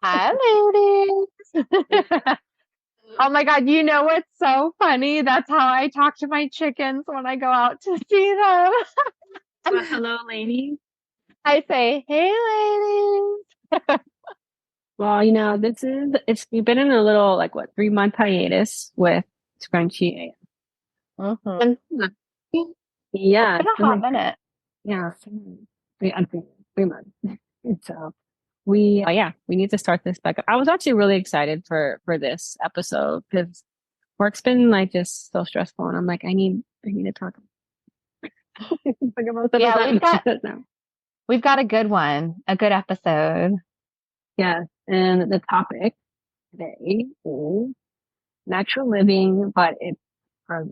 Hi, ladies. Oh my God, you know what's so funny? That's how I talk to my chickens when I go out to see Well, them. hello, lady. I say, hey, ladies. Well, we've been in a little, 3-month hiatus with Scrunchy. Mhm. And yeah, Been it's a been hot minute. yeah, I'd say 3 months. And so we need to start this back up. I was actually really excited for this episode because work's been like just so stressful. And I'm like, I need to talk. Talk about stuff Yeah, that matters now. we've got a good one, a good episode. Yes. And the topic today is natural living, but it's for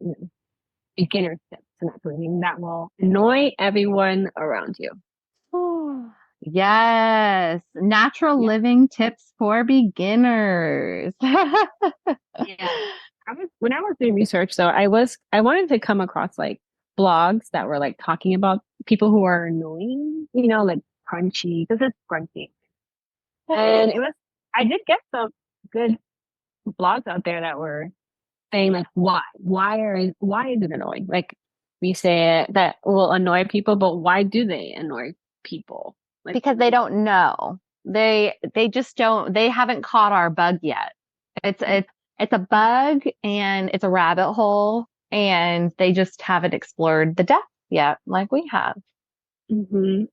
beginner tips to natural living that will annoy everyone around you. Yes, natural Yeah. living tips for beginners. Yeah. When I was doing research, so I wanted to come across like blogs that were like talking about people who are annoying, like crunchy, because it's crunchy. And I did get some good blogs out there that were saying like why is it annoying? Like we say it that will annoy people, but why do they annoy people? Like, Because they don't know. They just don't, they haven't caught our bug yet. It's a bug and it's a rabbit hole and they just haven't explored the depth yet like we have. hmm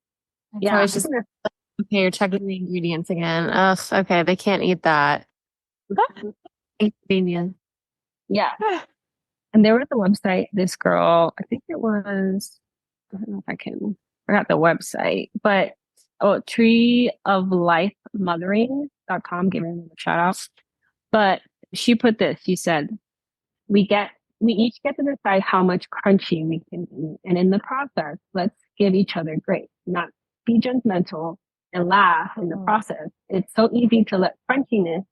So yeah, it's just okay, you're checking the ingredients again. Ugh, okay, they can't eat that. Inconvenient. yeah. And there was a website, this girl, I think it was, I don't know if I can, forgot the website, but treeoflifemothering.com, giving them a shout out. But she put this, she said, we get, we each get to decide how much crunchy we can eat. And in the process, let's give each other grace, not be judgmental and laugh in the process. It's so easy to let crunchiness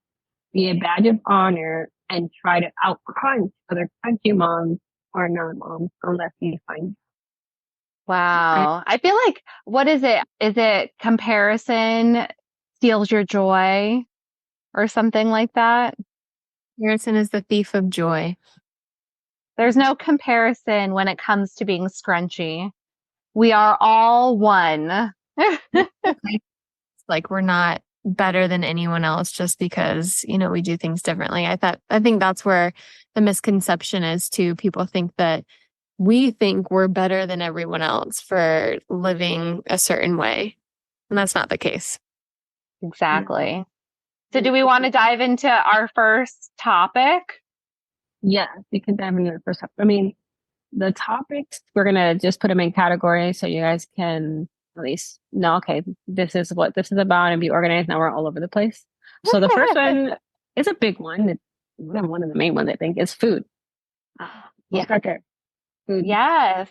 be a badge of honor and try to out crunch other crunchy moms or non moms unless you find. I, Wow. I feel like, what is it? Is it comparison steals your joy or something like that? Harrison is the thief of joy. There's no comparison when it comes to being scrunchy. We are all one. Like we're not better than anyone else just because, we do things differently. I think that's where the misconception is too. People think that we think we're better than everyone else for living a certain way. And that's not the case. Exactly. So do we want to dive into our first topic? Yes, you can dive into the first topic. I mean, the topics, we're going to just put them in categories so you guys can at least know, okay, this is what this is about and be organized. Now we're all over the place. So the first one is a big one. It's one of the main ones, I think, is food. We'll Yeah. start there. Food. Yes.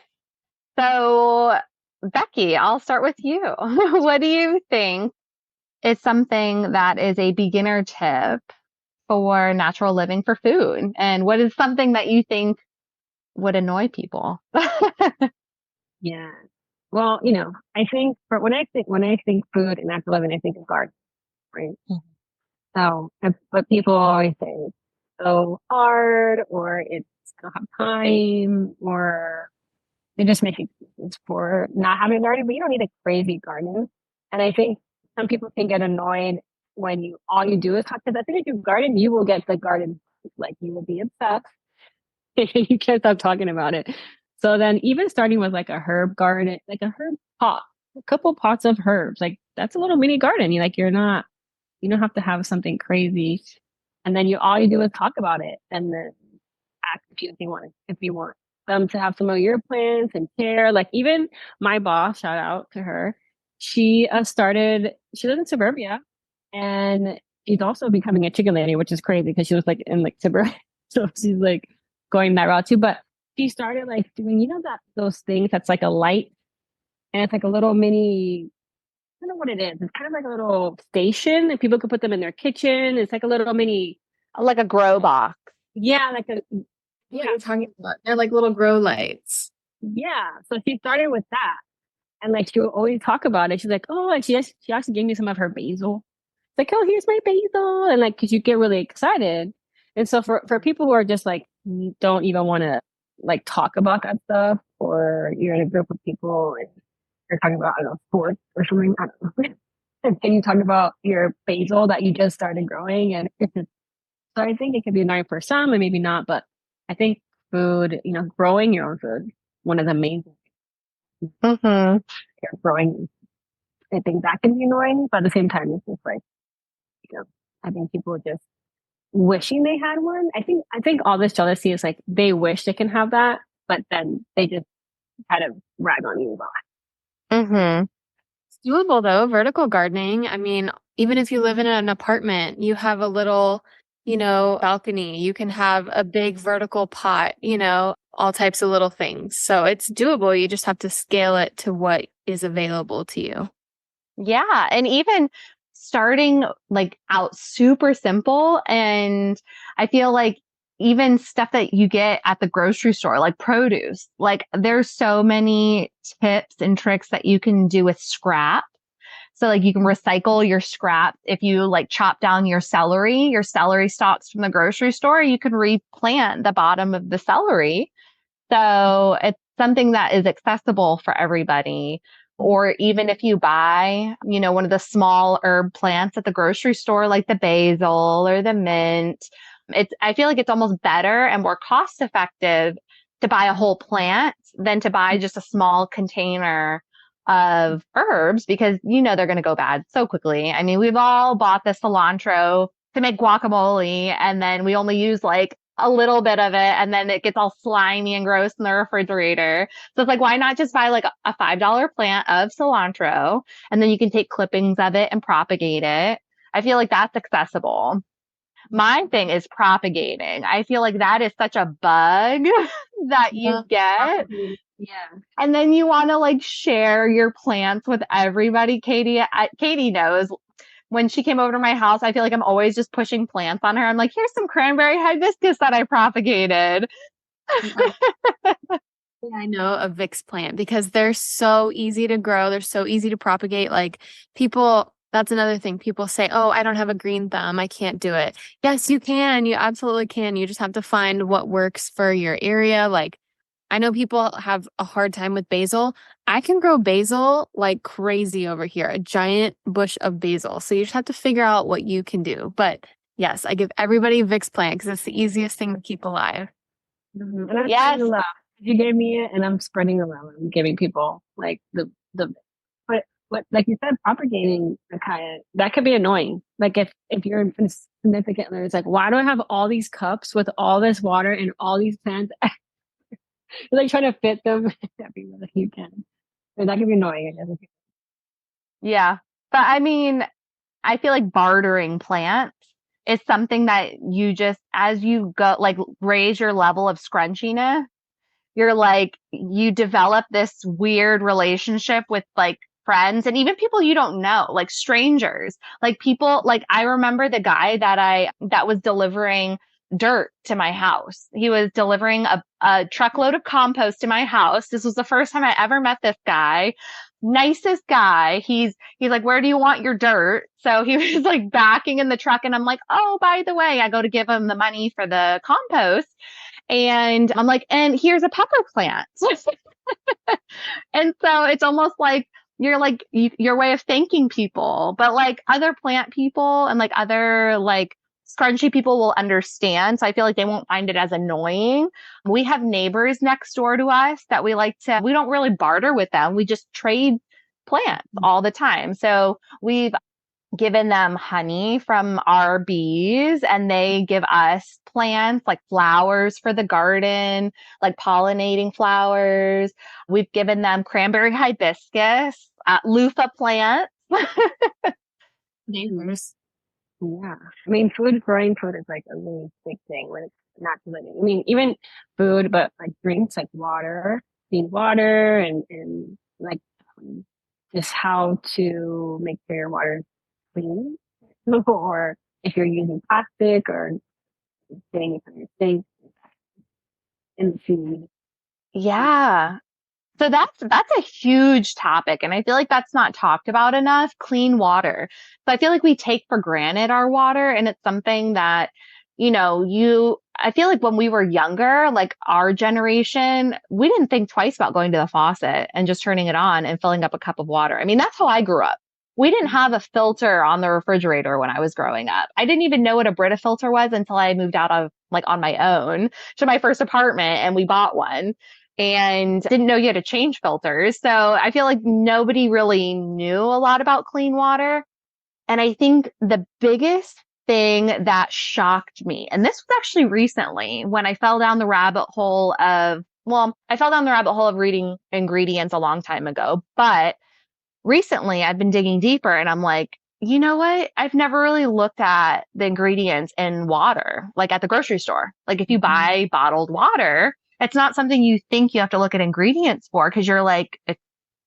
So, Becky, I'll start with you. What do you think is something that is a beginner tip for natural living for food? And what is something that you think would annoy people? Yeah. Well, I think when I think food and natural living, I think of garden, right? So, but people always say it's so hard, or it's don't have time, or they just make excuses for not having a garden. But you don't need a crazy garden. And I think some people can get annoyed when all you do is talk. Because I think if you garden, you will get the garden. Like you will be obsessed. You can't stop talking about it. So then, even starting with like a herb garden, like a herb pot, a couple pots of herbs, like that's a little mini garden. You don't have to have something crazy. And then all you do is talk about it and then ask if you want them to have some of your plants and care. Like even my boss, shout out to her. She lives in suburbia and she's also becoming a chicken lady, which is crazy because she was like in like suburbia. So she's like going that route too. But she started like doing, those things that's like a light and it's like a little mini, I don't know what it is. It's kind of like a little station and people could put them in their kitchen. It's like a little mini, Like a grow box. yeah, like a, What are you talking about? They're like little grow lights. yeah. So she started with that. And like she would always talk about it. She's like, oh, and she actually gave me some of her basil. like, oh, here's my basil. And like, cause you get really excited. And so for people who are just like, don't even want to like talk about that stuff, or you're in a group of people and you're talking about, I don't know, sports or something, I don't know. And then you talk about your basil that you just started growing. And so I think it could be annoying for some and maybe not, but I think food, growing your own food, one of the main things Mm-hmm. you're growing, I think that can be annoying, but at the same time, it's just like, you know, I think people just wishing they had one. I think all this jealousy is like they wish they can have that, but then they just kind of rag on you about Mm-hmm. It's doable though, vertical gardening. I mean, even if you live in an apartment, you have a little, balcony, you can have a big vertical pot, all types of little things. So it's doable. You just have to scale it to what is available to you. Yeah. And even starting like out super simple. And I feel like even stuff that you get at the grocery store, like produce, like there's so many tips and tricks that you can do with scrap. So like you can recycle your scrap. If you like chop down your celery stalks from the grocery store, you can replant the bottom of the celery. So it's something that is accessible for everybody. Or even if you buy, one of the small herb plants at the grocery store, like the basil or the mint, I feel like it's almost better and more cost effective to buy a whole plant than to buy just a small container of herbs because they're going to go bad so quickly. I mean, we've all bought the cilantro to make guacamole and then we only use like a little bit of it and then it gets all slimy and gross in the refrigerator. So it's like, why not just buy like a $5 plant of cilantro and then you can take clippings of it and propagate it. I feel like that's accessible. My thing is propagating. I feel like that is such a bug that you get. Yeah. And then you want to like share your plants with everybody. Katie knows when she came over to my house, I feel like I'm always just pushing plants on her. I'm like, here's some cranberry hibiscus that I propagated. I know a Vicks plant because they're so easy to grow. They're so easy to propagate. Like that's another thing. People say, oh, I don't have a green thumb. I can't do it. Yes, you can. You absolutely can. You just have to find what works for your area. Like I know people have a hard time with basil. I can grow basil like crazy over here, a giant bush of basil. So you just have to figure out what you can do. But yes, I give everybody Vicks plant because it's the easiest thing to keep alive. Mm-hmm. And I'm Yes. spreading around. You gave me it, and I'm spreading around. I'm giving people like but like you said, propagating that could be annoying. Like if you're significant, it's like, why do I have all these cups with all this water and all these plants? You're like trying to fit them everywhere that you can. And that can be annoying, I guess. Yeah. But I mean, I feel like bartering plants is something that you just, as you go, like raise your level of scrunchiness, you're like, you develop this weird relationship with like friends and even people you don't know, like strangers, like people, like I remember the guy that was delivering dirt to my house. He was delivering a truckload of compost to my house. This was the first time I ever met this guy. Nicest guy. He's like, where do you want your dirt? So he was like backing in the truck and I'm like, oh, by the way, I go to give him the money for the compost. And I'm like, and here's a pepper plant. And so it's almost like you're like your way of thanking people, but like other plant people and like other like scrunchy people will understand. So I feel like they won't find it as annoying. We have neighbors next door to us that we don't really barter with them. We just trade plants all the time. So we've given them honey from our bees and they give us plants like flowers for the garden, like pollinating flowers. We've given them cranberry hibiscus, loofah plants. Neighbors. Yeah. I mean, growing food is like a really big thing when it's not living. I mean, even food, but like drinks, like water, clean water, and like just how to make sure your water is clean. Or if you're using plastic or getting it from your sink in the food. Yeah. So that's a huge topic. And I feel like that's not talked about enough. Clean water. So I feel like we take for granted our water, and it's something that, I feel like when we were younger, like our generation, we didn't think twice about going to the faucet and just turning it on and filling up a cup of water. I mean, that's how I grew up. We didn't have a filter on the refrigerator when I was growing up. I didn't even know what a Brita filter was until I moved out of like on my own to my first apartment and we bought one and didn't know you had to change filters. So I feel like nobody really knew a lot about clean water. And I think the biggest thing that shocked me, and this was actually recently when I fell down the rabbit hole of, I fell down the rabbit hole of reading ingredients a long time ago, but recently I've been digging deeper and I'm like, you know what? I've never really looked at the ingredients in water, like at the grocery store. Like if you buy bottled water, it's not something you think you have to look at ingredients for because you're like, it's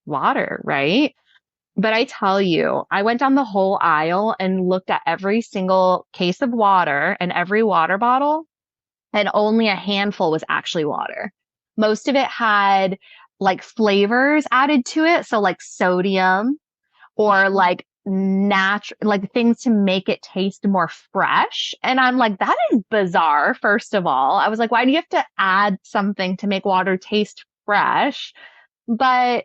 water, right? But I tell you, I went down the whole aisle and looked at every single case of water and every water bottle, and only a handful was actually water. Most of it had like flavors added to it. So like sodium or like like things to make it taste more fresh. And I'm like, that is bizarre. First of all, I was like, why do you have to add something to make water taste fresh? But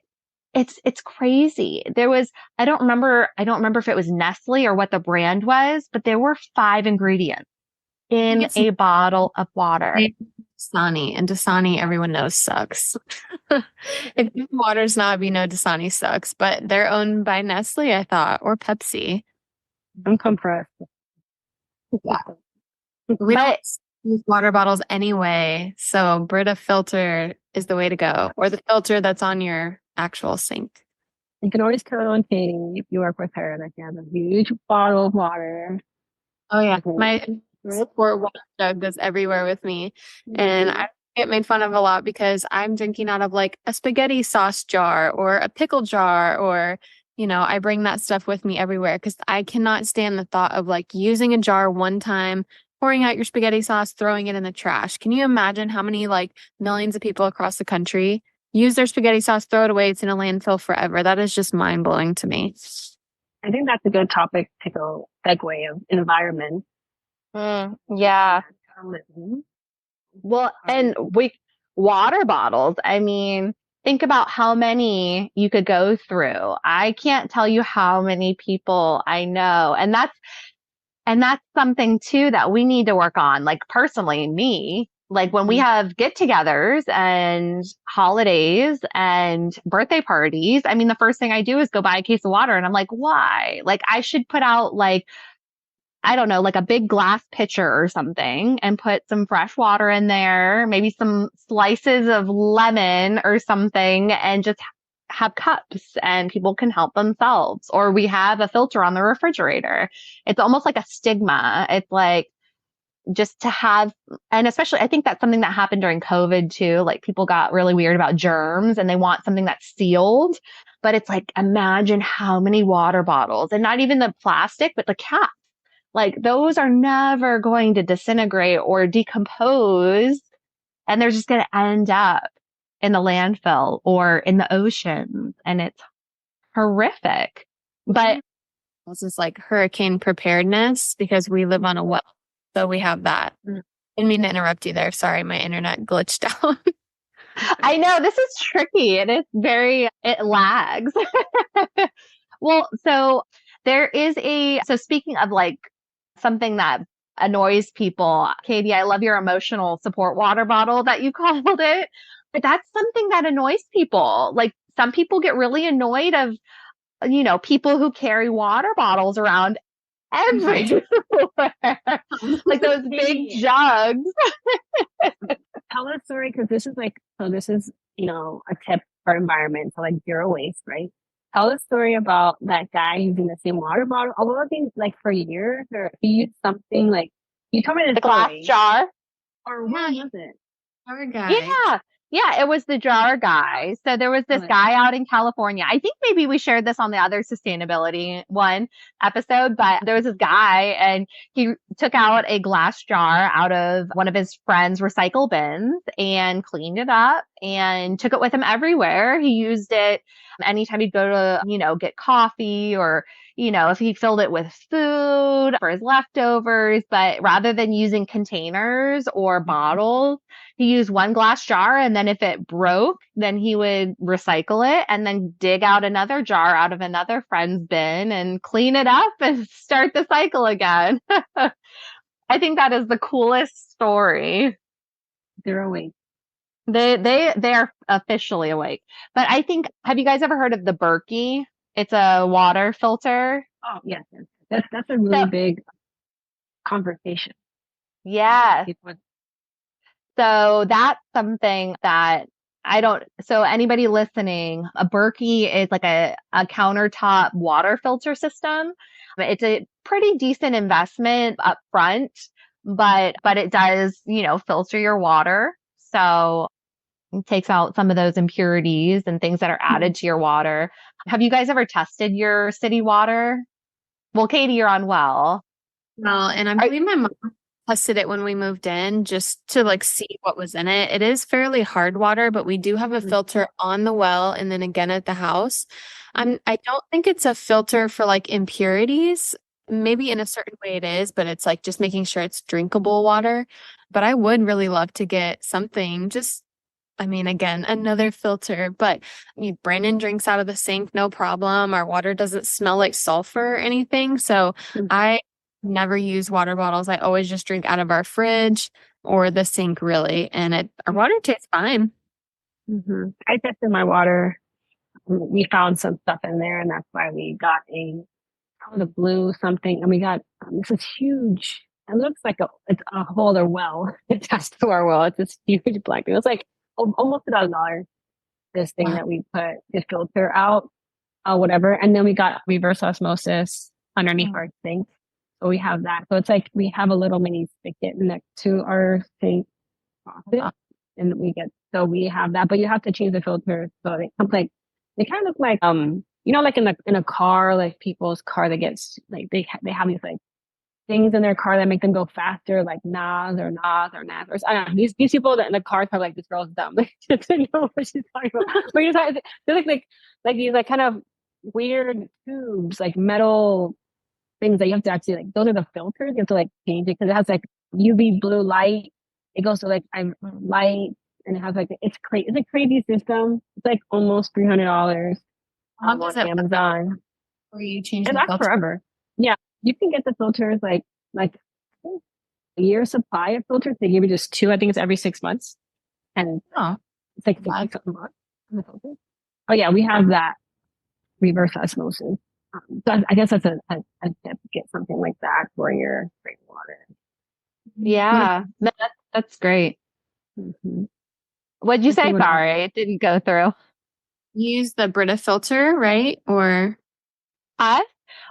it's crazy. I don't remember if it was Nestle or what the brand was, but there were 5 ingredients in a bottle of water. Dasani, and Dasani, everyone knows sucks. If water's not, we know Dasani sucks, but they're owned by Nestle, I thought, or Pepsi. I'm compressed. Yeah. We don't use water bottles anyway, so Brita filter is the way to go, or the filter that's on your actual sink. You can always tell on Katie if you work with her that she has a huge bottle of water. Oh yeah, my sport water jug goes everywhere with me, and I get made fun of a lot because I'm drinking out of like a spaghetti sauce jar or a pickle jar, or I bring that stuff with me everywhere because I cannot stand the thought of like using a jar one time, pouring out your spaghetti sauce, throwing it in the trash. Can you imagine how many like millions of people across the country use their spaghetti sauce, throw it away, it's in a landfill forever? That is just mind blowing to me. I think that's a good topic to go segue of environment. Yeah. Well, and water bottles, I mean, think about how many you could go through. I can't tell you how many people I know. And that's something too that we need to work on. Like personally, me, like when we have get-togethers and holidays and birthday parties, I mean, the first thing I do is go buy a case of water and I'm like, why? Like I should put out like, I don't know, like a big glass pitcher or something and put some fresh water in there, maybe some slices of lemon or something, and just have cups and people can help themselves. Or we have a filter on the refrigerator. It's almost like a stigma. It's like just to have, and especially I think that's something that happened during COVID too. Like people got really weird about germs and they want something that's sealed. But it's like, imagine how many water bottles, and not even the plastic, but the cap. Like those are never going to disintegrate or decompose, and they're just going to end up in the landfill or in the oceans, and it's horrific. But this is like hurricane preparedness because we live on a well, so we have that. I didn't mean to interrupt you there. Sorry, my internet glitched out. I know this is tricky. It lags. Well, so so speaking of like something that annoys people, Katie, I love your emotional support water bottle that you called it, but that's something that annoys people. Like some people get really annoyed of, people who carry water bottles around everywhere, like those big jugs. Tell us story, because this is a tip for environment, so like zero waste, right? Tell a story about that guy using the same water bottle. Although I think like for years, or he used something like, you told me the glass jar. Or what was it? Our guy. Yeah, it was the jar guy. So there was this guy out in California. I think maybe we shared this on the other sustainability one episode, but there was this guy and he took out a glass jar out of one of his friend's recycle bins and cleaned it up and took it with him everywhere. He used it anytime he'd go to, get coffee or, if he filled it with food for his leftovers. But rather than using containers or bottles, he used one glass jar. And then if it broke, then he would recycle it and then dig out another jar out of another friend's bin and clean it up and start the cycle again. I think that is the coolest story. They're awake. They are officially awake. But I think, have you guys ever heard of the Berkey? It's a water filter. Oh, yes. That's a really big conversation. Yes. So that's something that so anybody listening, a Berkey is like a countertop water filter system. It's a pretty decent investment up front, but it does, filter your water. So it takes out some of those impurities and things that are added to your water. Have you guys ever tested your city water? Well, Katie, you're on well. Well, and I believe my mom tested it when we moved in just to like see what was in it. It is fairly hard water, but we do have a filter on the well and then again at the house. I don't think it's a filter for like impurities. Maybe in a certain way it is, but it's like just making sure it's drinkable water. But I would really love to get something again, another filter, but Brandon drinks out of the sink, no problem. Our water doesn't smell like sulfur or anything. So I never use water bottles. I always just drink out of our fridge or the sink, really. And our water tastes fine. Mm-hmm. I tested my water. We found some stuff in there, and that's why we got the blue something. And we got this is huge. It looks like it's a whole other well attached to our well. It's this huge black thing. It was like almost $1,000. This thing that we put the filter out, whatever. And then we got reverse osmosis underneath our sink. So we have that. So it's like we have a little mini spigot next to our sink faucet, and we have that. But you have to change the filter so they kind of look like like in a car, like people's car that gets like they have these like things in their car that make them go faster, like NAS or NAS or NAS or I don't know. These people that in the car are like, this girl's dumb. Like, she doesn't know what she's talking about. But they're like these like kind of weird tubes, like metal things that you have to actually like. Those are the filters. You have to like change it because it has like UV blue light. It goes to like light, and it has like it's crazy. It's a crazy system. It's like almost $300 on Amazon. Or you change and the that's filter forever. Yeah, you can get the filters like a year supply of filters. They give you just two. I think it's every 6 months, and it's like $50 a month. Oh yeah, we have that reverse osmosis. So I guess that's a tip. Get something like that for your drinking water. Yeah, that's great. Mm-hmm. What'd you say? Sorry, it didn't go through. Use the Brita filter, right? Or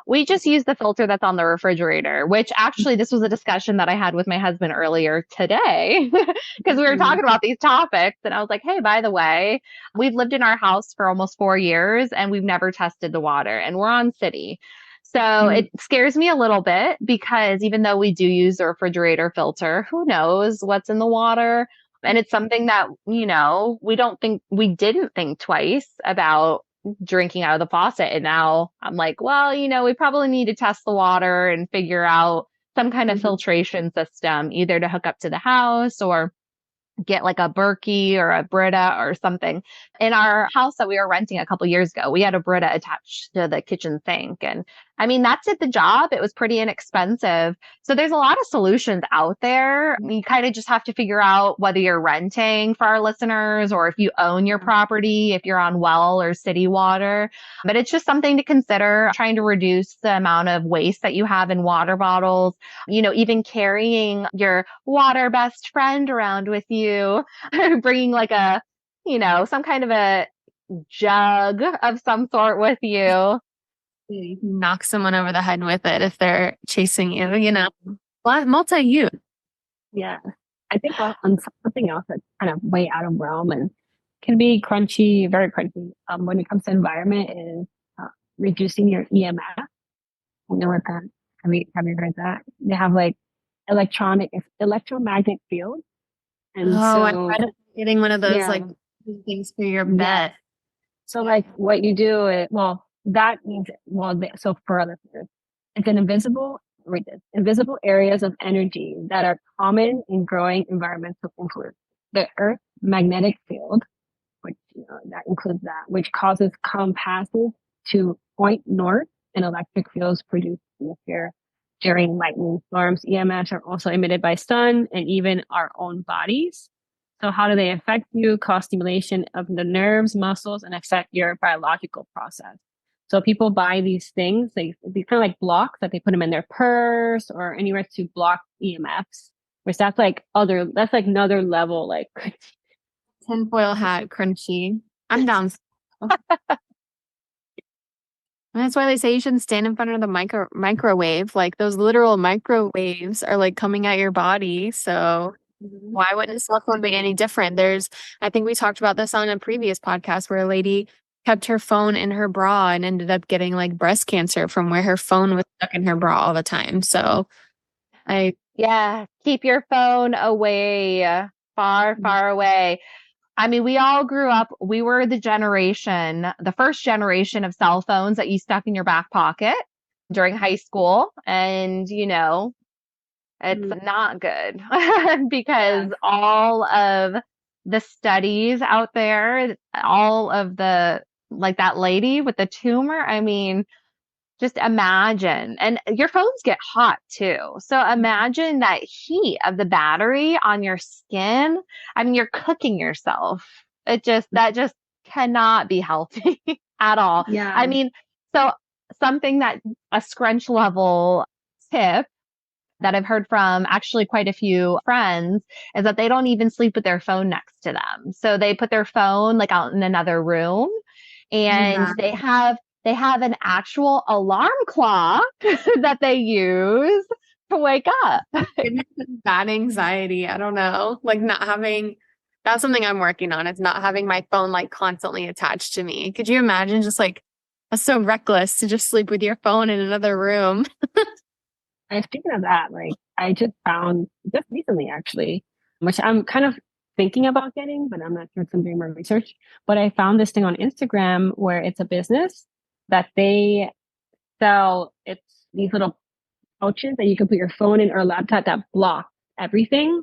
we just use the filter that's on the refrigerator, which actually this was a discussion that I had with my husband earlier today because we were talking about these topics. And I was like, hey, by the way, we've lived in our house for almost 4 years and we've never tested the water and we're on city. So it scares me a little bit because even though we do use the refrigerator filter, who knows what's in the water? And it's something that, we didn't think twice about drinking out of the faucet. And now I'm like, well, we probably need to test the water and figure out some kind of filtration system, either to hook up to the house or get like a Berkey or a Brita or something. In our house that we were renting a couple years ago, we had a Brita attached to the kitchen sink. And I mean, that did the job. It was pretty inexpensive. So there's a lot of solutions out there. You kind of just have to figure out whether you're renting for our listeners or if you own your property, if you're on well or city water. But it's just something to consider, trying to reduce the amount of waste that you have in water bottles, even carrying your water best friend around with you, bringing like some kind of a jug of some sort with you. You can knock someone over the head with it if they're chasing you, multi-use. Yeah. I think on something else that's kind of way out of realm and can be crunchy, very crunchy when it comes to environment is reducing your EMF. You know what that? Have you heard that? They have like electromagnetic field. And I'm getting one of those like Things for your Yeah. bed. So like what you do is, well, that means, well, so for our listeners, it's an invisible areas of energy that are common in growing environmental influence. The Earth's magnetic field, which, that includes that, which causes compasses to point north, and electric fields produced in the atmosphere during lightning storms. EMFs are also emitted by sun and even our own bodies. So how do they affect you? Cause stimulation of the nerves, muscles, and affect your biological process. So people buy these things, these kind of like blocks that they put them in their purse or anywhere to block EMFs, which that's like another level, like Tinfoil hat, crunchy. I'm down. And that's why they say you shouldn't stand in front of the microwave. Like those literal microwaves are like coming at your body. So why wouldn't a cell phone be any different? I think we talked about this on a previous podcast where a lady kept her phone in her bra and ended up getting like breast cancer from where her phone was stuck in her bra all the time. So Yeah, keep your phone away, far away. I mean, we all grew up, we were the first generation of cell phones that you stuck in your back pocket during high school. And, it's not good because all of the studies out there, all of like that lady with the tumor, I mean, just imagine, and your phones get hot too. So imagine that heat of the battery on your skin. I mean, you're cooking yourself. That just cannot be healthy at all. Yeah. I mean, so something that a scrunch level tip that I've heard from actually quite a few friends is that they don't even sleep with their phone next to them. So they put their phone like out in another room and they have an actual alarm clock that they use to wake up. bad anxiety. I don't know. Like that's something I'm working on. It's not having my phone like constantly attached to me. Could you imagine just like that's so reckless to just sleep with your phone in another room? And speaking of that, like I just found just recently actually, which I'm kind of thinking about getting, but I'm not sure if I'm doing more research. But I found this thing on Instagram where it's a business that they sell. It's these little pouches that you can put your phone in or a laptop that block everything.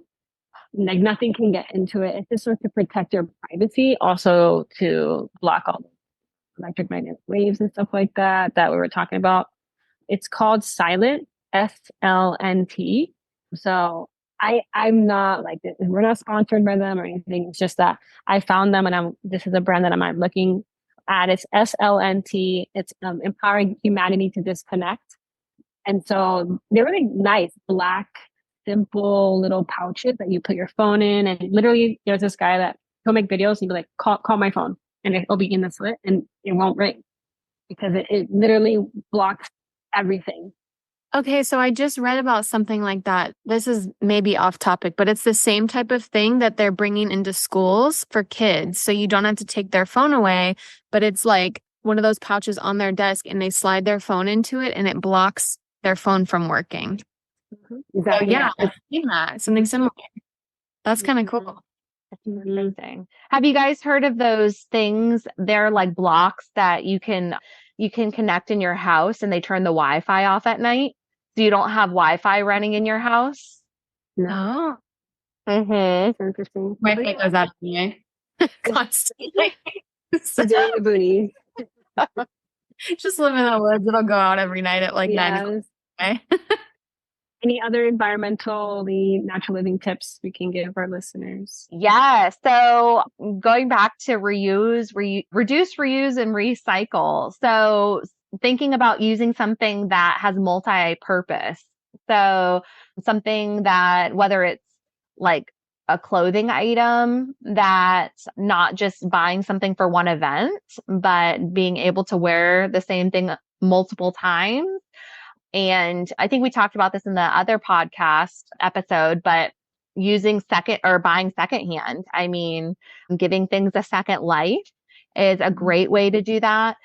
Like nothing can get into it. It's just sort of to protect your privacy, also to block all the electromagnetic waves and stuff like that we were talking about. It's called Silent, SLNT. So I'm not like, we're not sponsored by them or anything. It's just that I found them and this is a brand that I'm looking at. It's SLNT. It's empowering humanity to disconnect. And so they're really nice, black, simple little pouches that you put your phone in. And literally there's this guy that he'll make videos and he'll be like, call my phone. And it'll be in the slit and it won't ring because it literally blocks everything. Okay, so I just read about something like that. This is maybe off topic, but it's the same type of thing that they're bringing into schools for kids. So you don't have to take their phone away, but it's like one of those pouches on their desk and they slide their phone into it and it blocks their phone from working. Exactly. So yeah, I've seen that. Something similar. That's kind of cool. That's amazing. Have you guys heard of those things? They're like blocks that you can connect in your house and they turn the Wi-Fi off at night. So you don't have Wi-Fi running in your house. No. Mm-hmm. Interesting. My phone goes out anyway. Constantly. So doing the booty. Just live in the woods. It'll go out every night at like 9 o'clock. Any other environmentally natural living tips we can give our listeners? Yeah. So going back to reduce, reuse, and recycle. So thinking about using something that has multi-purpose. So something that, whether it's like a clothing item, that not just buying something for one event, but being able to wear the same thing multiple times. And I think we talked about this in the other podcast episode, but using buying secondhand. I mean, giving things a second life is a great way to do that.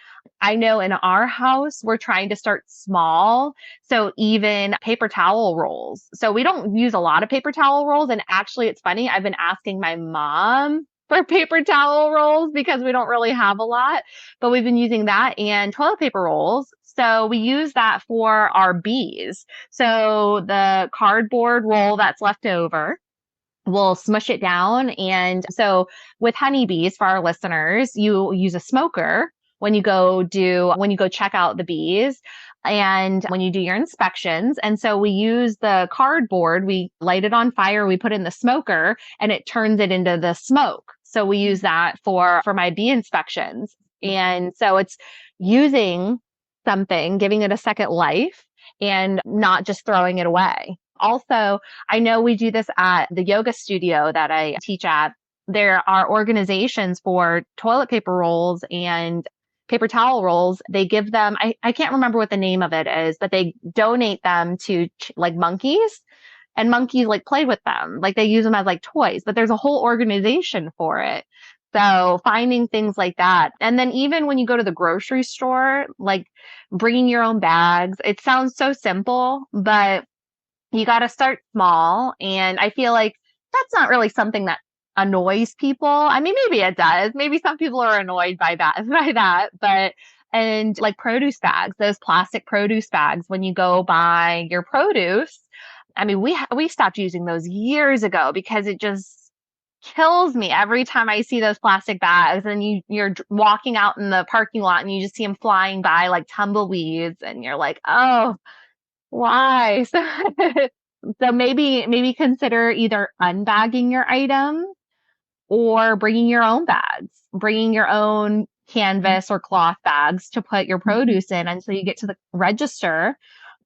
I know in our house, we're trying to start small. So even paper towel rolls. So we don't use a lot of paper towel rolls. And actually, it's funny. I've been asking my mom for paper towel rolls because we don't really have a lot, but we've been using that and toilet paper rolls. So we use that for our bees. So the cardboard roll that's left over, we'll smush it down. And so with honeybees, for our listeners, you use a smoker when you go check out the bees and when you do your inspections. And so we use the cardboard, we light it on fire, we put it in the smoker and it turns it into the smoke. So we use that for my bee inspections. And so it's using something, giving it a second life and not just throwing it away. Also, I know we do this at the yoga studio that I teach at. There are organizations for toilet paper rolls and paper towel rolls. They give them, I can't remember what the name of it is, but they donate them to like monkeys, and monkeys like play with them. Like they use them as like toys, but there's a whole organization for it. So finding things like that. And then even when you go to the grocery store, like bringing your own bags, it sounds so simple, but you got to start small. And I feel like that's not really something that annoys people. I mean, maybe it does. Maybe some people are annoyed by that, but, and like produce bags, those plastic produce bags, when you go buy your produce, I mean, we stopped using those years ago because it just kills me every time I see those plastic bags and you're walking out in the parking lot and you just see them flying by like tumbleweeds and you're like, oh, why? So maybe consider either unbagging your items or bringing your own bags, bringing your own canvas or cloth bags to put your produce in until you get to the register.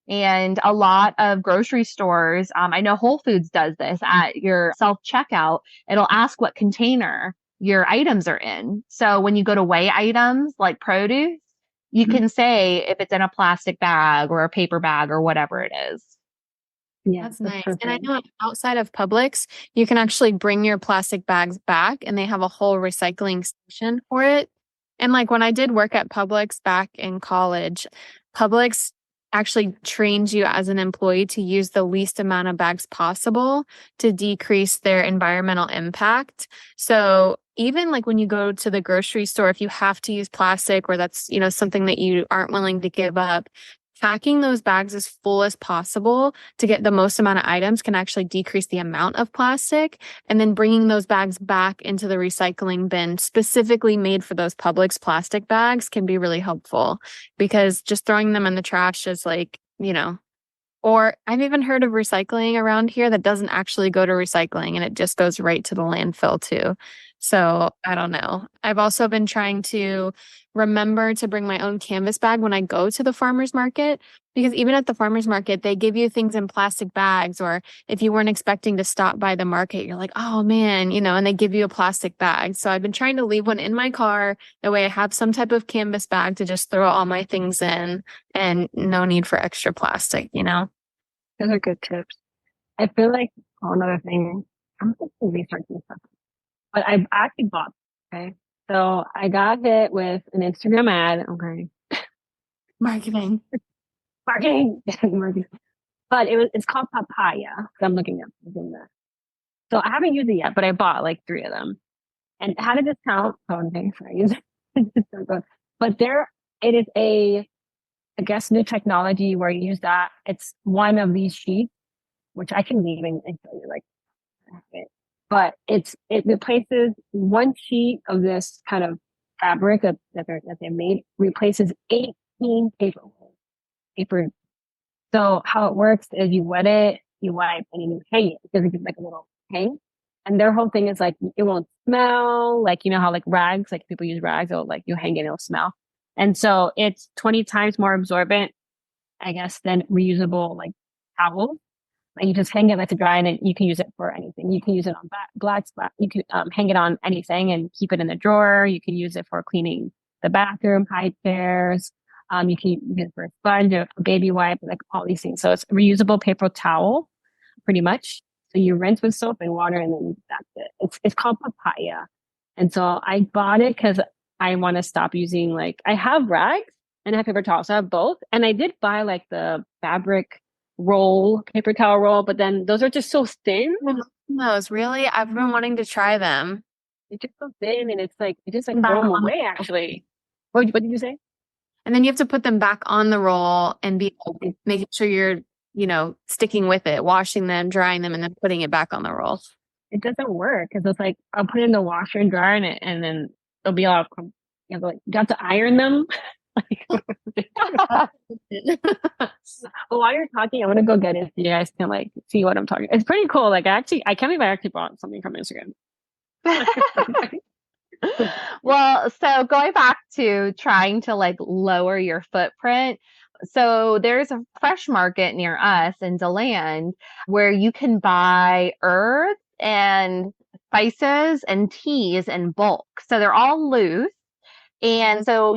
And a lot of grocery stores, I know Whole Foods does this at your self checkout. It'll ask what container your items are in. So when you go to weigh items like produce, you can say if it's in a plastic bag or a paper bag or whatever it is. Yeah, That's nice. And I know outside of Publix, you can actually bring your plastic bags back and they have a whole recycling station for it. And like when I did work at Publix back in college, Publix actually trains you as an employee to use the least amount of bags possible to decrease their environmental impact. So even like when you go to the grocery store, if you have to use plastic or that's, something that you aren't willing to give up, packing those bags as full as possible to get the most amount of items can actually decrease the amount of plastic. And then bringing those bags back into the recycling bin specifically made for those Publix plastic bags can be really helpful because just throwing them in the trash is like, or I've even heard of recycling around here that doesn't actually go to recycling and it just goes right to the landfill too. So I don't know. I've also been trying to remember to bring my own canvas bag when I go to the farmer's market, because even at the farmer's market, they give you things in plastic bags, or if you weren't expecting to stop by the market, you're like, oh man, and they give you a plastic bag. So I've been trying to leave one in my car. That way I have some type of canvas bag to just throw all my things in and no need for extra plastic, Those are good tips. I feel like another thing, I'm just researching stuff, but I actually bought. Okay, so I got hit with an Instagram ad. Okay, Marketing. marketing. But it's called papaya. So I'm looking up. So I haven't used it yet, but I bought like 3 of them and had a discount. Oh, thanks for using it. But it is I guess new technology where you use that. It's one of these sheets, which I can leave and show you like it. But it replaces one sheet of this kind of fabric that they made, replaces 18 paper. So how it works is you wet it, you wipe, and you hang it because it's like a little hang. And their whole thing is like it won't smell, like how like rags, like people use rags, or like you hang it, it'll smell. And so it's 20 times more absorbent, I guess, than reusable like towels. And you just hang it, let it dry, and you can use it for anything. You can use it on black spot. You can hang it on anything and keep it in the drawer. You can use it for cleaning the bathroom, high chairs. You can use it for a sponge, a baby wipe, like all these things. So it's a reusable paper towel, pretty much. So you rinse with soap and water, and then that's it. It's called papaya. And so I bought it because I want to stop using I have rags and I have paper towels. So I have both. And I did buy like the fabric paper towel roll, but then those are just so thin. Those really? I've been wanting to try them. It's just so thin, and it's like you just like Back throw them on. away. Actually, what did you say? And then you have to put them back on the roll and be making sure you're, sticking with it, washing them, drying them, and then putting it back on the roll. It doesn't work because it's like I'll put it in the washer and dryer it, and then they'll be all. You have to iron them. Well, while you're talking, I'm gonna go get it so you guys can like see what I'm talking. It's pretty cool. Like I can't believe I actually bought something from Instagram. Well, so going back to trying to like lower your footprint. So there's a fresh market near us in DeLand where you can buy herbs and spices and teas in bulk. So they're all loose. And so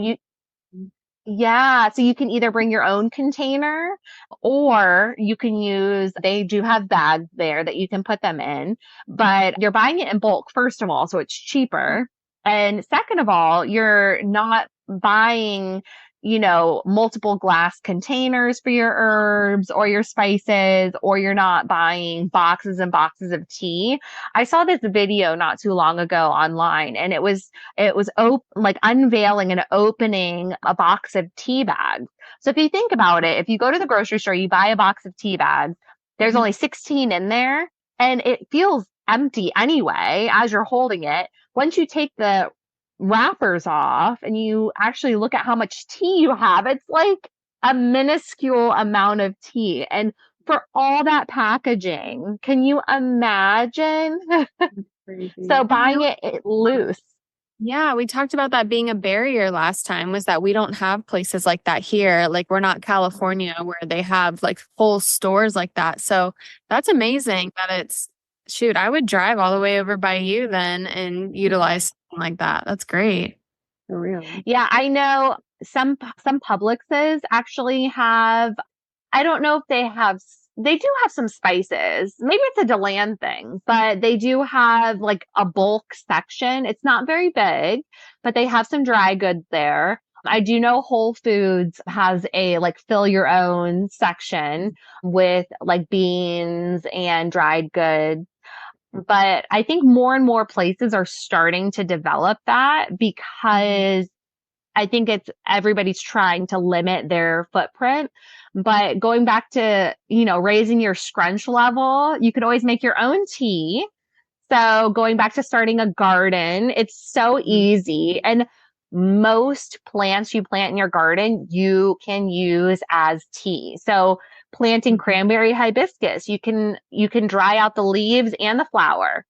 so you can either bring your own container or you can they do have bags there that you can put them in, but you're buying it in bulk, first of all, so it's cheaper. And second of all, you're not buying, multiple glass containers for your herbs or your spices, or you're not buying boxes and boxes of tea. I saw this video not too long ago online, and it was like unveiling and opening a box of tea bags. So if you think about it, if you go to the grocery store, you buy a box of tea bags, there's only 16 in there, and it feels empty anyway as you're holding it. Once you take the wrappers off and you actually look at how much tea you have, it's like a minuscule amount of tea. And for all that packaging, can you imagine? So buying it loose. Yeah, we talked about that being a barrier last time, was that we don't have places like that here. Like we're not California where they have like full stores like that. So that's amazing that shoot, I would drive all the way over by you then and utilize something like that. That's great. For real. Yeah, I know some Publixes actually have, I don't know if they do have some spices. Maybe it's a DeLand thing, but they do have like a bulk section. It's not very big, but they have some dry goods there. I do know Whole Foods has a like fill your own section with like beans and dried goods. But I think more and more places are starting to develop that because I think everybody's trying to limit their footprint. But going back to, raising your scrunch level, you could always make your own tea. So going back to starting a garden, it's so easy. And most plants you plant in your garden, you can use as tea. So planting cranberry hibiscus, you can dry out the leaves and the flower.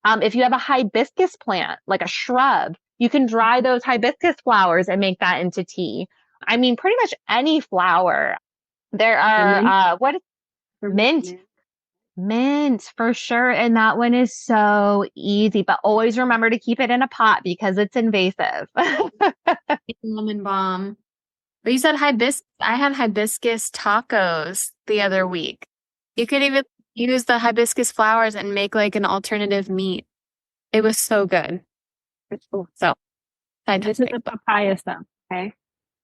If you have a hibiscus plant, like a shrub, you can dry those hibiscus flowers and make that into tea. I mean, pretty much any flower. There are, mint? Mint for sure. And that one is so easy, but always remember to keep it in a pot because it's invasive. Lemon balm. But you said hibiscus. I had hibiscus tacos the other week. You could even use the hibiscus flowers and make like an alternative meat. It was so good. So, this is the papaya stuff. Okay.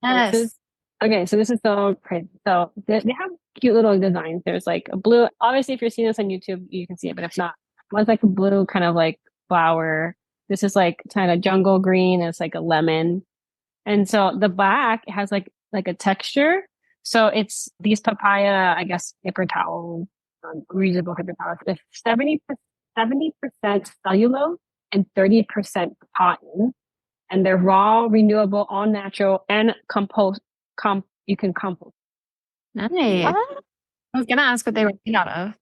Yes. So this is so crazy. So they have cute little designs. There's like a blue. Obviously, if you're seeing this on YouTube, you can see it. But if not, one's like a blue kind of like flower. This is like kind of jungle green. And it's like a lemon. And so the black has like a texture. So it's these papaya, I guess, paper towels, reusable paper towels. It's 70% cellulose and 30% cotton. And they're raw, renewable, all natural, and you can compost. Nice. I was gonna ask what they were made out of.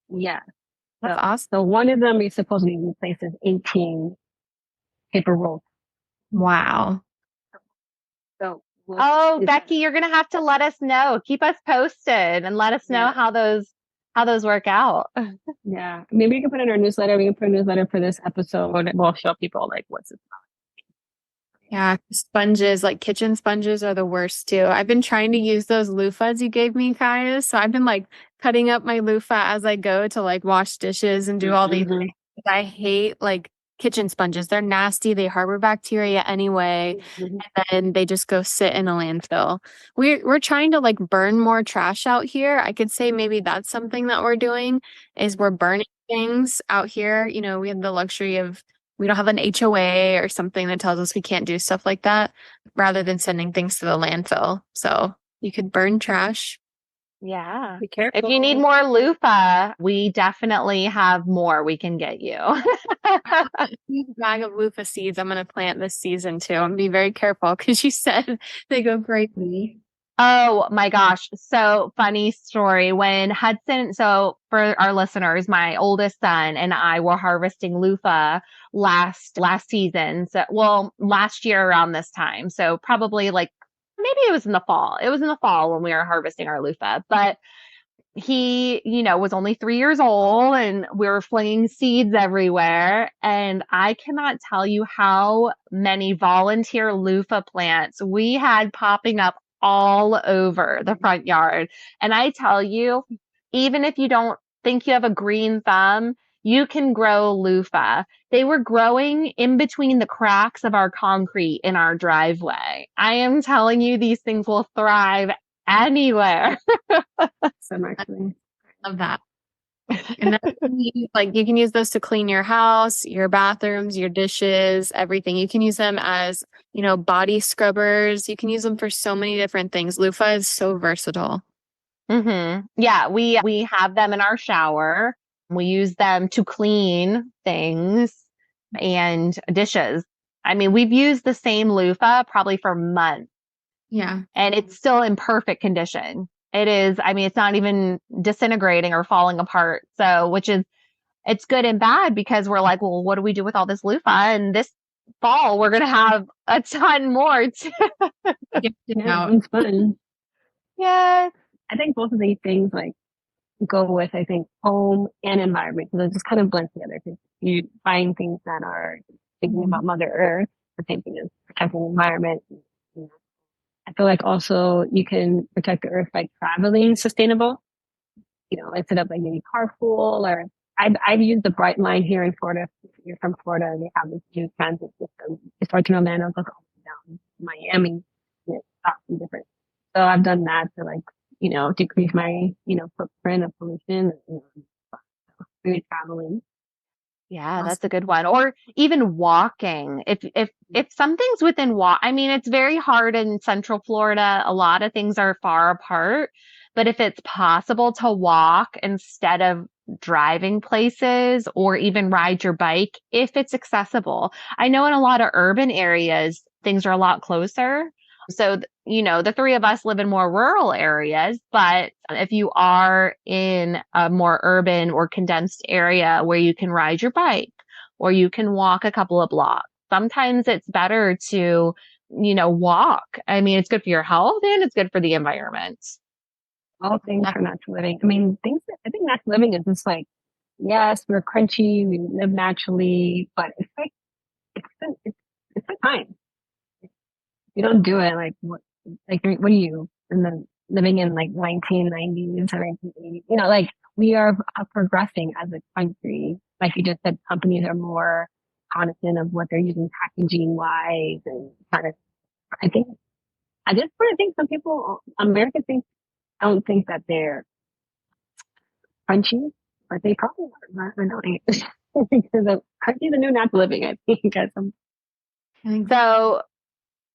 Yeah. That's awesome. So one of them is supposedly replaces 18 paper rolls. Wow. So Becky, you're gonna have to let us know. Keep us posted and let us know how those work out. Yeah. Maybe we can put in our newsletter. We can put a newsletter for this episode. We'll show people like what's it about. Yeah, sponges, like kitchen sponges are the worst too. I've been trying to use those loofahs you gave me, Kaya. So I've been like cutting up my loofah as I go to like wash dishes and do all these things. I hate like kitchen sponges. They're nasty. They harbor bacteria anyway. And then they just go sit in a landfill. We're trying to like burn more trash out here. I could say maybe that's something that we're doing is we're burning things out here. We have the luxury of we don't have an HOA or something that tells us we can't do stuff like that, rather than sending things to the landfill. So you could burn trash. Yeah. Be careful. If you need more loofah, we definitely have more we can get you. Bag of loofah seeds I'm going to plant this season too. I'm going to be very careful because you said they go greatly. Oh my gosh. So funny story. When Hudson, so for our listeners, my oldest son and I were harvesting loofah last season. So, well, last year around this time. So probably like maybe it was in the fall. It was in the fall when we were harvesting our loofah, but he, was only 3 years old and we were flinging seeds everywhere. And I cannot tell you how many volunteer loofah plants we had popping up all over the front yard. And I tell you, even if you don't think you have a green thumb, you can grow loofah. They were growing in between the cracks of our concrete in our driveway. I am telling you, these things will thrive anywhere. So actually, Love that. And then you can use those to clean your house, your bathrooms, your dishes, everything. You can use them as, body scrubbers. You can use them for so many different things. Loofah is so versatile. Yeah, we have them in our shower. We use them to clean things and dishes. I mean, we've used the same loofah probably for months. Yeah. And it's still in perfect condition. It is, I mean, it's not even disintegrating or falling apart. So, it's good and bad because we're like, well, what do we do with all this loofah? And this fall, we're going to have a ton more too. It's fun. Yeah. I think both of these things go with, I think, home and environment. So they just kind of blend together because you find things that are thinking about Mother Earth, the same thing as protecting the environment. I feel like also you can protect the earth by traveling sustainable. Instead of maybe carpool or I've used the Bright Line here in Florida. If you're from Florida, they have this new transit system. It starts in Orlando, goes all the way down to Miami. And it stops in different. So I've done that to decrease my, footprint of pollution and really traveling. Yeah, that's a good one. Or even walking. If something's within I mean, it's very hard in Central Florida. A lot of things are far apart, but if it's possible to walk instead of driving places or even ride your bike, if it's accessible. I know in a lot of urban areas, things are a lot closer. So, the three of us live in more rural areas, but if you are in a more urban or condensed area where you can ride your bike or you can walk a couple of blocks, sometimes it's better to, walk. I mean, it's good for your health and it's good for the environment. All things for natural living. I mean, I think natural living is just yes, we're crunchy, we live naturally, but it's the time. You don't do it what are you living in 1990s or 1980s? We are progressing as a country. Like you just said, companies are more cognizant of what they're using packaging wise and kind of. I think at this point, I think some people, Americans don't think that they're crunchy, but they probably are. I know because crunchy is the new natural living. I think So,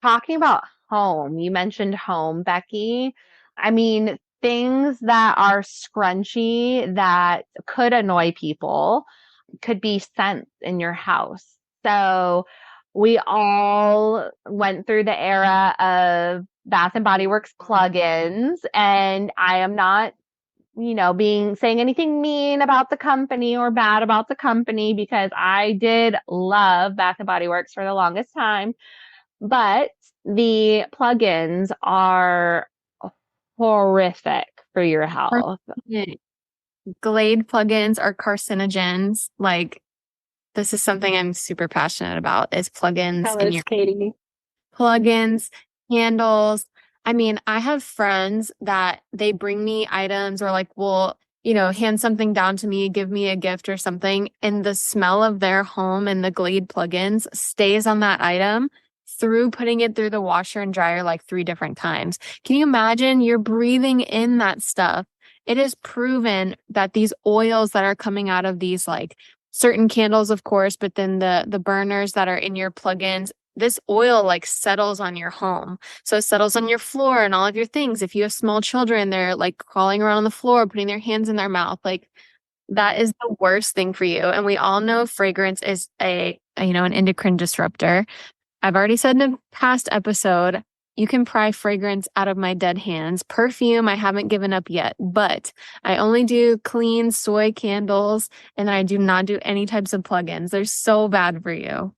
talking about home, you mentioned home, Becky. I mean, things that are scrunchy that could annoy people could be scents in your house. So we all went through the era of Bath and Body Works plugins, and I am not, saying anything mean about the company or bad about the company because I did love Bath and Body Works for the longest time. But the plugins are horrific for your health. Glade plugins are carcinogens. This is something I'm super passionate about is plugins in your Katie. Plugins, candles. I mean, I have friends that they bring me items or will, hand something down to me, give me a gift or something, and the smell of their home and the Glade plugins stays on that item through putting it through the washer and dryer 3 different times. Can you imagine? You're breathing in that stuff. It is proven that these oils that are coming out of these certain candles, of course, but then the burners that are in your plugins, this oil like settles on your home. So it settles on your floor and all of your things. If you have small children, they're like crawling around on the floor, putting their hands in their mouth. Like that is the worst thing for you. And we all know fragrance is an endocrine disruptor. I've already said in a past episode, you can pry fragrance out of my dead hands. Perfume, I haven't given up yet, but I only do clean soy candles and I do not do any types of plugins. They're so bad for you.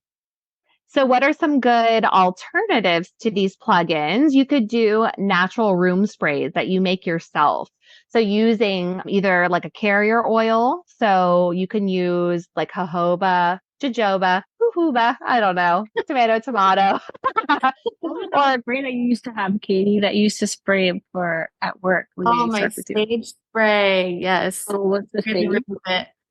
So what are some good alternatives to these plugins? You could do natural room sprays that you make yourself. So using either like a carrier oil. So you can use like jojoba, jojoba, I don't know, tomato. Or a spray that you used to have, Katie, that you used to spray for at work. Oh, my sage spray. Yes. Oh, what's the thing?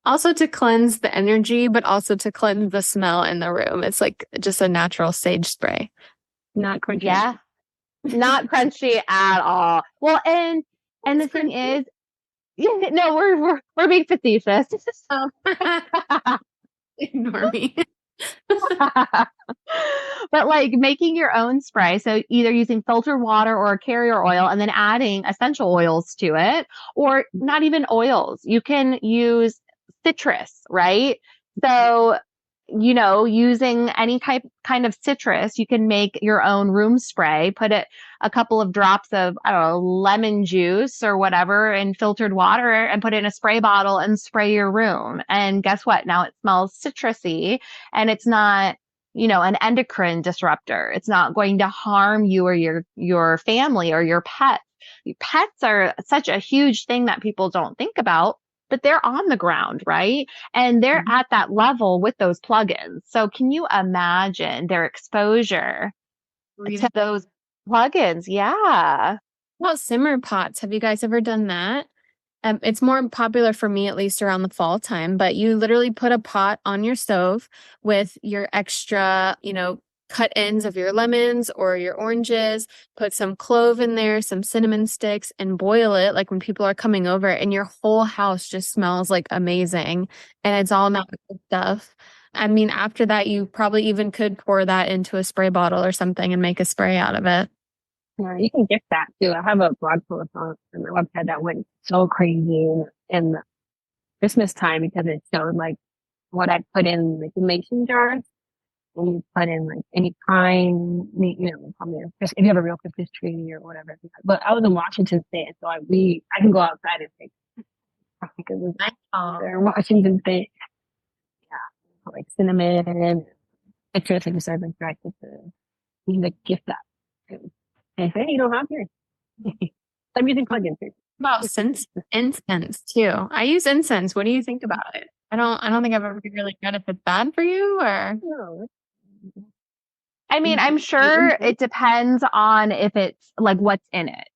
Also to cleanse the energy, but also to cleanse the smell in the room. It's like just a natural sage spray. Not crunchy. Yeah. Not crunchy at all. Well, and the thing is, no, we're being facetious. Oh. Ignore me. But like making your own spray, so either using filtered water or a carrier oil and then adding essential oils to it, or not even oils. You can use citrus, right? So, using any kind of citrus, you can make your own room spray, put it a couple of drops of, I don't know, lemon juice or whatever in filtered water and put it in a spray bottle and spray your room. And guess what? Now it smells citrusy and it's not, an endocrine disruptor. It's not going to harm you or your family or your pet. Pets are such a huge thing that people don't think about, but they're on the ground, right? And they're at that level with those plugins. So can you imagine their exposure to those plugins? Yeah. Well, simmer pots. Have you guys ever done that? It's more popular for me, at least around the fall time, but you literally put a pot on your stove with your extra, cut ends of your lemons or your oranges, put some clove in there, some cinnamon sticks, and boil it like when people are coming over, and your whole house just smells like amazing. And it's all natural stuff. I mean, after that, you probably even could pour that into a spray bottle or something and make a spray out of it. Yeah, you can gift that too. I have a blog post on my website that went so crazy in the Christmas time because it showed like what I put in like the mason jars. And you put in like any kind, probably if you have a real Christmas tree or whatever. But I was in Washington State, so I can go outside and take because it's there in Washington State. Yeah, like cinnamon and citrus, like you said, like dry citrus. You can like gift that too. And say, hey, you don't have yours. I'm using plugins here. About incense too. I use incense. What do you think about it? I don't think I've ever really got if it's bad for you or. No. I mean, I'm sure it depends on if it's like what's in it.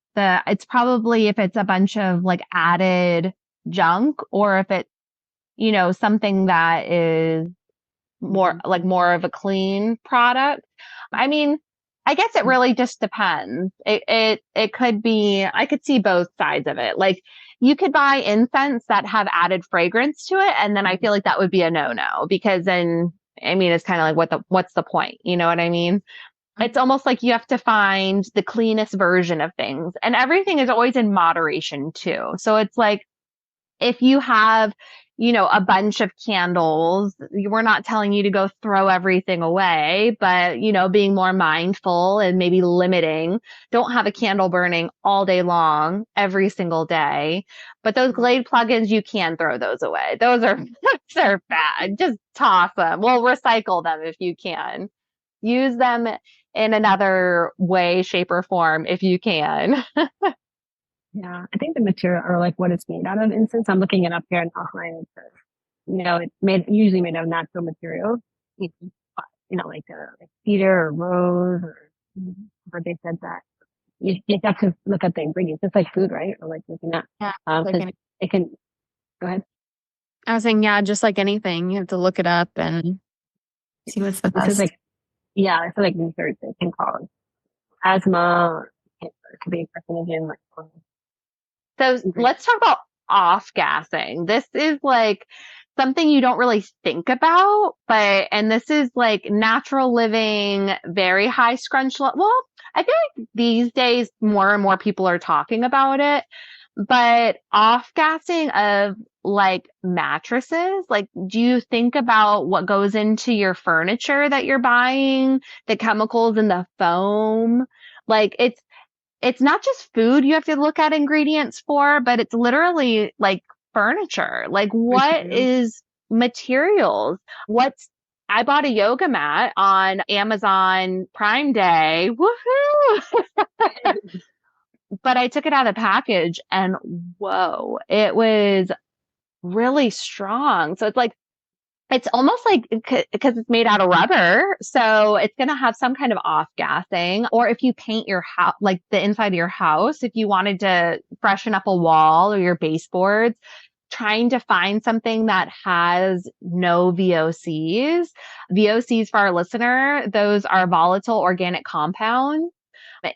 It's probably if it's a bunch of like added junk or if it's, something that is more of a clean product. I mean, I guess it really just depends. It could be, I could see both sides of it. Like you could buy incense that have added fragrance to it. And then I feel like that would be a no-no because then, I mean, it's kind of like what's the point? You know what I mean? It's almost like you have to find the cleanest version of things and everything is always in moderation too. So it's like, if you have, a bunch of candles, we're not telling you to go throw everything away, but, being more mindful and maybe limiting. Don't have a candle burning all day long, every single day. But those Glade plugins, you can throw those away. Those are bad. Just toss them. Well, recycle them if you can. Use them in another way, shape, or form if you can. Yeah, I think the material or like what it's made out of incense. I'm looking it up here and offline. It's usually made of natural materials. Like cedar or rose but they said that you have to look at the ingredients. It's like food, right? Or like looking at it can. Go ahead. I was saying, yeah, just like anything, you have to look it up and see what's the best. It's like research. It can cause asthma. It could be a carcinogen. So let's talk about off gassing. This is like something you don't really think about, and this is like natural living, very high scrunch. Well, I feel like these days more and more people are talking about it, but off gassing of like mattresses, like, do you think about what goes into your furniture that you're buying, the chemicals in the foam? Like, it's not just food you have to look at ingredients for, but it's literally like furniture. Like, what is materials? I bought a yoga mat on Amazon Prime Day. Woohoo! But I took it out of the package and whoa, it was really strong. So it's almost like because it's made out of rubber. So it's going to have some kind of off gassing. Or if you paint your house, like the inside of your house, if you wanted to freshen up a wall or your baseboards, trying to find something that has no VOCs. VOCs for our listener, those are volatile organic compounds.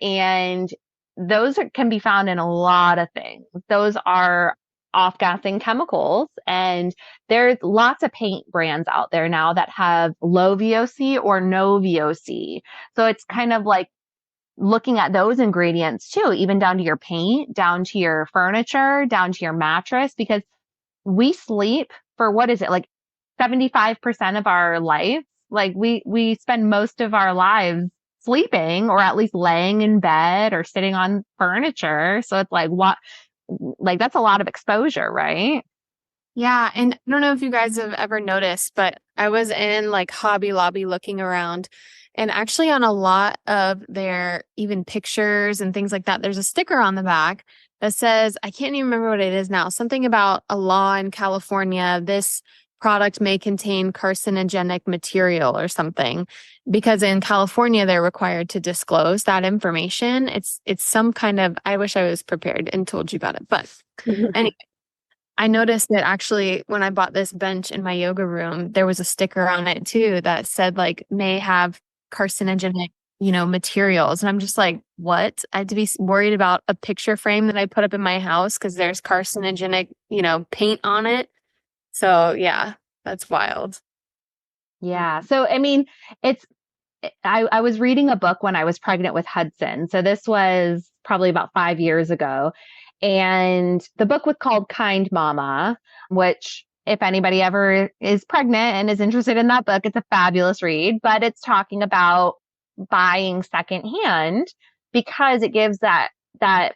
And those can be found in a lot of things. Those are off-gassing chemicals. And there's lots of paint brands out there now that have low VOC or no VOC. So it's kind of like looking at those ingredients too, even down to your paint, down to your furniture, down to your mattress, because we sleep for what is it, like 75% of our life? Like we spend most of our lives sleeping or at least laying in bed or sitting on furniture. So it's like that's a lot of exposure, right? Yeah. And I don't know if you guys have ever noticed, but I was in like Hobby Lobby looking around, and actually on a lot of their even pictures and things like that, there's a sticker on the back that says, I can't even remember what it is now, something about a law in California. This product may contain carcinogenic material or something, because in California they're required to disclose that information. It's some kind of, I wish I was prepared and told you about it. But anyway, I noticed that actually when I bought this bench in my yoga room, there was a sticker on it too that said like may have carcinogenic, materials. And I'm just like, what? I had to be worried about a picture frame that I put up in my house because there's carcinogenic, paint on it. So yeah, that's wild. Yeah. So, I mean, I was reading a book when I was pregnant with Hudson. So this was probably about 5 years ago. And the book was called Kind Mama, which if anybody ever is pregnant and is interested in that book, it's a fabulous read, but it's talking about buying secondhand because it gives that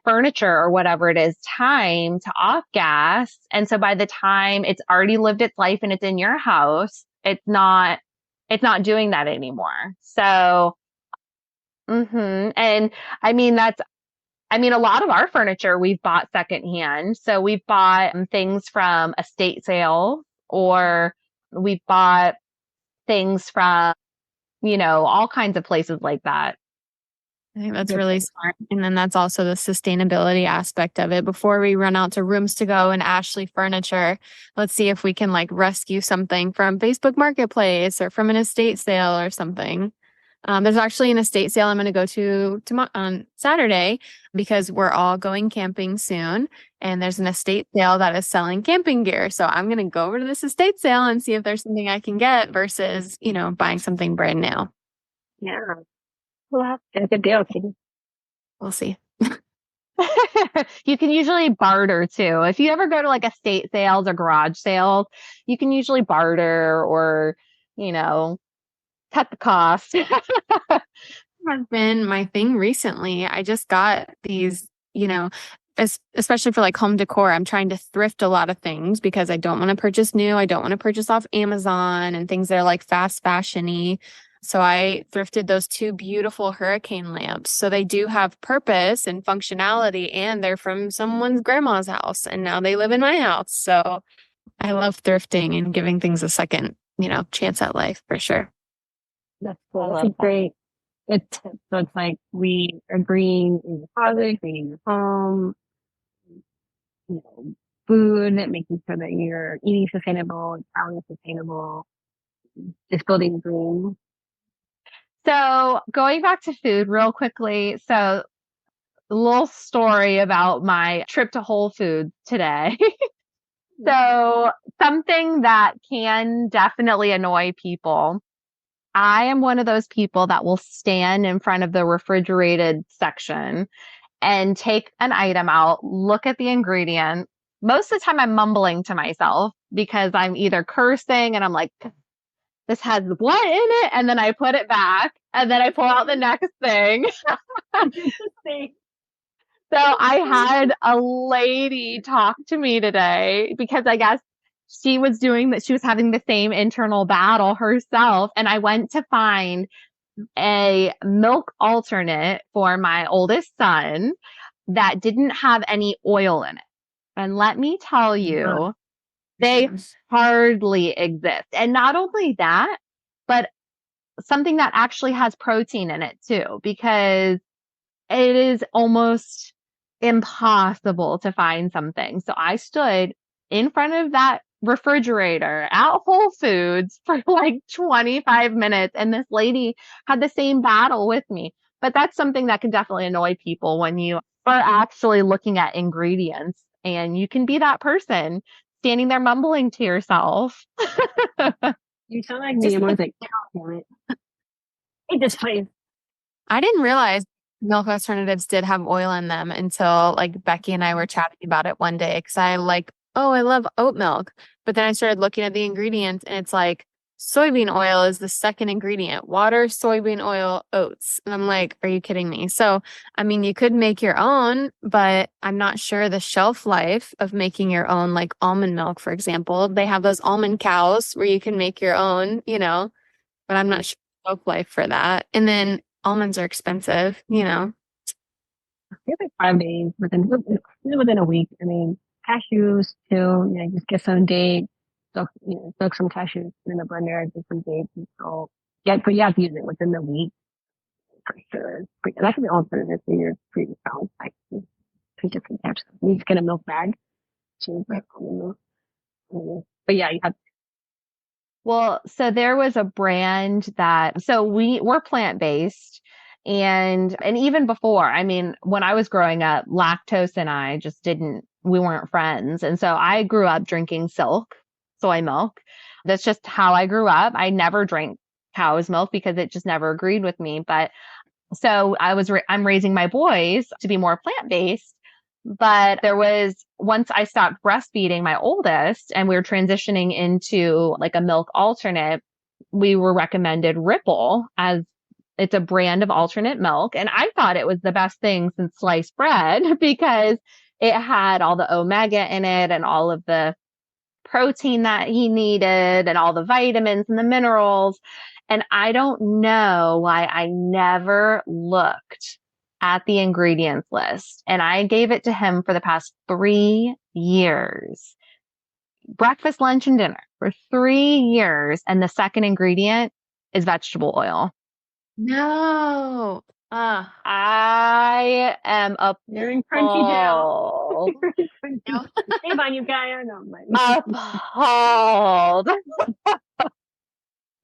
furniture or whatever it is time to off gas. And so by the time it's already lived its life and it's in your house, it's not doing that anymore. So, and I mean, a lot of our furniture we've bought secondhand. So we've bought things from estate sales, or we've bought things from, all kinds of places like that. I think that's really smart. And then that's also the sustainability aspect of it. Before we run out to Rooms to Go and Ashley Furniture, let's see if we can like rescue something from Facebook Marketplace or from an estate sale or something. There's actually an estate sale I'm going to go to on Saturday because we're all going camping soon. And there's an estate sale that is selling camping gear. So I'm going to go over to this estate sale and see if there's something I can get versus, buying something brand new. Yeah. Well, that's a good deal, Katie. We'll see. You can usually barter too. If you ever go to like estate sales or garage sales, you can usually barter or, cut the cost. Has been my thing recently. I just got these, especially for like home decor. I'm trying to thrift a lot of things because I don't want to purchase new. I don't want to purchase off Amazon and things that are like fast fashion-y. So I thrifted those two beautiful hurricane lamps. So they do have purpose and functionality, and they're from someone's grandma's house, and now they live in my house. So I love thrifting and giving things a second, chance at life for sure. That's cool. That's great. So it's like we are green in the closet, green in your home, food, making sure that you're eating sustainable, traveling sustainable, just building green. So going back to food real quickly. So a little story about my trip to Whole Foods today. So something that can definitely annoy people. I am one of those people that will stand in front of the refrigerated section and take an item out, look at the ingredient. Most of the time, I'm mumbling to myself because I'm either cursing and I'm like, this has what in it? And then I put it back and then I pull out the next thing. So I had a lady talk to me today because I guess she was doing that. She was having the same internal battle herself. And I went to find a milk alternate for my oldest son that didn't have any oil in it. And let me tell you, they hardly exist. And not only that, but something that actually has protein in it too, because it is almost impossible to find something. So I stood in front of that refrigerator at Whole Foods for like 25 minutes, and this lady had the same battle with me. But that's something that can definitely annoy people when you are actually looking at ingredients, and you can be that person standing there mumbling to yourself. You sound like me. I'm always like, damn it. Eat this, please. I didn't realize milk alternatives did have oil in them until like Becky and I were chatting about it one day because I love oat milk. But then I started looking at the ingredients and it's like soybean oil is the second ingredient, water, soybean oil, oats. And I'm like, are you kidding me? So, I mean, you could make your own, but I'm not sure the shelf life of making your own, like almond milk, for example. They have those almond cows where you can make your own, but I'm not sure the shelf life for that. And then almonds are expensive, It's like 5 days within a week. I mean, cashews too. Just get some dates, soak some cashews in the blender, get some dates and salt. Yeah, but you have to use it within the week for sure. That can be alternative to your previous pounds. Like, two different types. You just get a milk bag, choose like almond milk. But yeah, you have. Well, so there was a brand so we're plant-based and even before, I mean, when I was growing up, lactose and I just we weren't friends. And so I grew up drinking Silk soy milk. That's just how I grew up. I never drank cow's milk because it just never agreed with me. But so I'm raising my boys to be more plant-based. But once I stopped breastfeeding my oldest and we were transitioning into like a milk alternate, we were recommended Ripple as it's a brand of alternate milk. And I thought it was the best thing since sliced bread because it had all the omega in it and all of the protein that he needed and all the vitamins and the minerals. And I don't know why I never looked at the ingredients list. And I gave it to him for the past 3 years. Breakfast, lunch, and dinner for 3 years. And the second ingredient is vegetable oil. No. I am You're in crunchy jail. appalled. Shame on you guys. Appalled.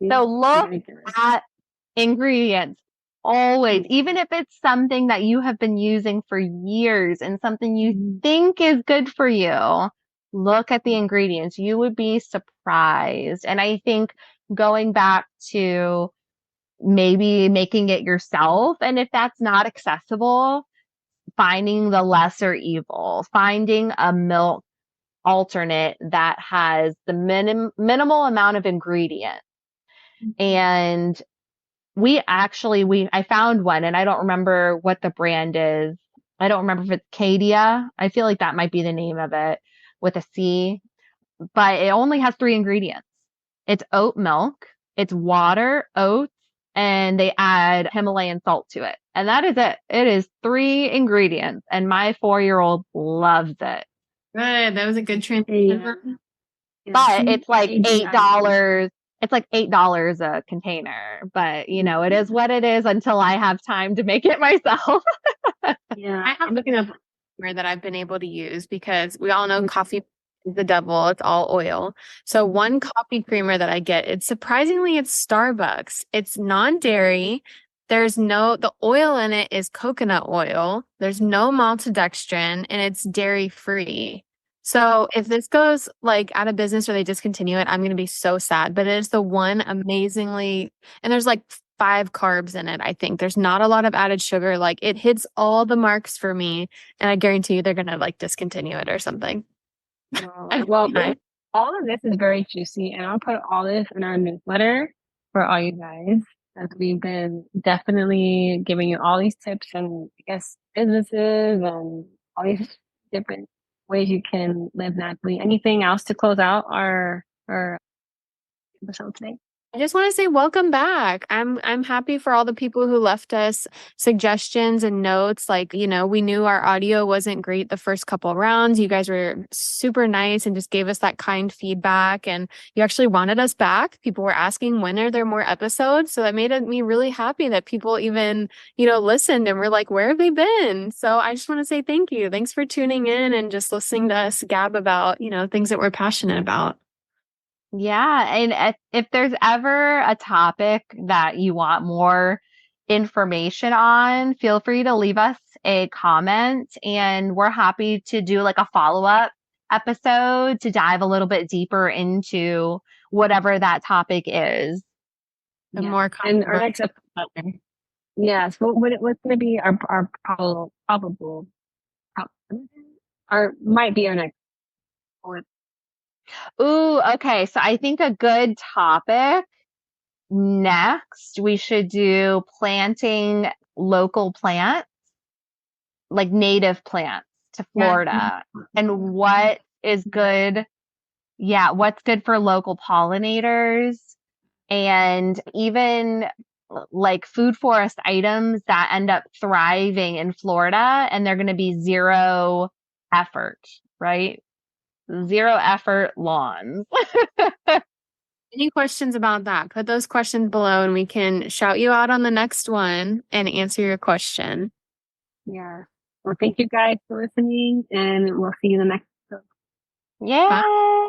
So look at ingredients always, even if it's something that you have been using for years and something you think is good for you, look at the ingredients. You would be surprised. And I think going back to maybe making it yourself, and if that's not accessible, finding the lesser evil, finding a milk alternate that has the minimal amount of ingredient. And I found one and I don't remember what the brand is. I don't remember if it's Cadia. I feel like that might be the name of it with a C, but it only has 3 ingredients. It's oat milk, it's water, oats, and they add Himalayan salt to it. And that is it. It is 3 ingredients. And my 4-year-old loves it. Good. That was a good transition. But it's like $8. It's like $8 a container, but it is what it is until I have time to make it myself. Yeah. I'm looking up where that I've been able to use because we all know coffee is the devil. It's all oil. So one coffee creamer that I get, it's Starbucks. It's non-dairy. The oil in it is coconut oil. There's no maltodextrin and it's dairy free. So if this goes like out of business or they discontinue it, I'm going to be so sad. But it is the one amazingly, and there's like 5 carbs in it. I think there's not a lot of added sugar. Like it hits all the marks for me. And I guarantee you they're going to like discontinue it or something. Well, all of this is very juicy, and I'll put all this in our newsletter for all you guys, as we've been definitely giving you all these tips and I guess businesses and all these different ways you can live naturally. Anything else to close out our episode today? I just want to say welcome back. I'm happy for all the people who left us suggestions and notes. Like, you know, we knew our audio wasn't great the first couple rounds. You guys were super nice and just gave us that kind feedback, and you actually wanted us back. People were asking when are there more episodes? So that made me really happy that people even, you know, listened and were like, where have they been? So I just want to say thank you. Thanks for tuning in and just listening to us gab about, you know, things that we're passionate about. Yeah. And if there's ever a topic that you want more information on, feel free to leave us a comment and we're happy to do like a follow-up episode to dive a little bit deeper into whatever that topic is. The more and our next episode. Yes. What's going to be our probable or might be our next one? Ooh, okay. So I think a good topic next, we should do planting local plants, like native plants to Florida, and what is good. Yeah, what's good for local pollinators and even like food forest items that end up thriving in Florida and they're going to be zero effort, right? Zero effort lawns. Any questions about that? Put those questions below and we can shout you out on the next one and answer your question. Yeah. Well, thank you guys for listening, and we'll see you in the next episode. Yeah.